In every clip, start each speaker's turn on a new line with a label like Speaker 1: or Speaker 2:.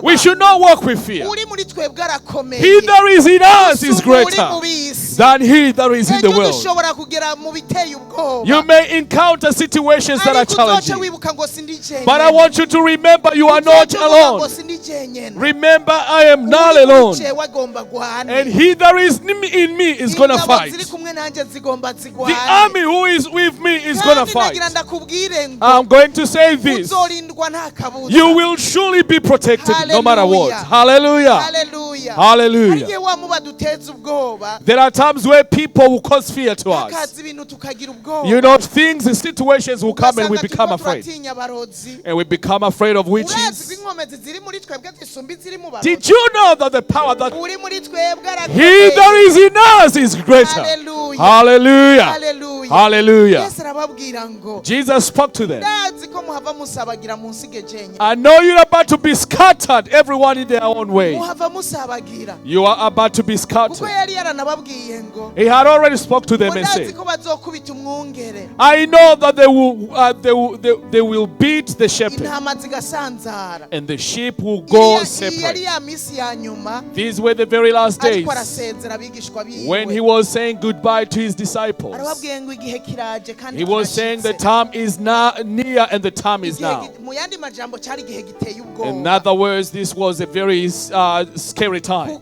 Speaker 1: We should not walk with fear. He that is in us is greater than he that is in the world. You may encounter situations that are challenging, but I want you to remember you are not alone. Remember, I am not alone. And he that is in me is going to fight. The army who is with me is going to fight. I'm going to say this. You will surely be protected no matter what. Hallelujah. Hallelujah. There are times where people will cause fear to us. You know, things and situations will come and we become afraid. And we become afraid of witches. Did you know that the power that he that is in us is greater? Hallelujah. Hallelujah. Jesus spoke to them. I know you're about to be scattered, everyone in their own way. You are about to be scattered. He had already spoke to them and said, I know that they will beat the shepherd and the sheep will go separate. These were the very last days when he was saying goodbye to his disciples. He was saying the time is now near and the time is now. In other words, this was a very scary time.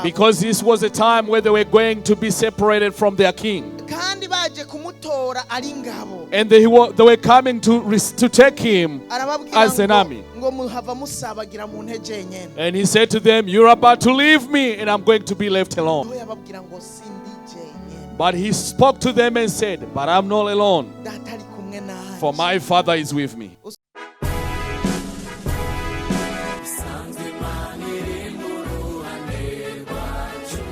Speaker 1: Because this was a time where they were going to be separated from their king. And they were coming to take him as an army. And he said to them, you're about to leave me and I'm going to be left alone. But he spoke to them and said, but I'm not alone, for my Father is with me.
Speaker 2: Sanze manire muru ane wacu,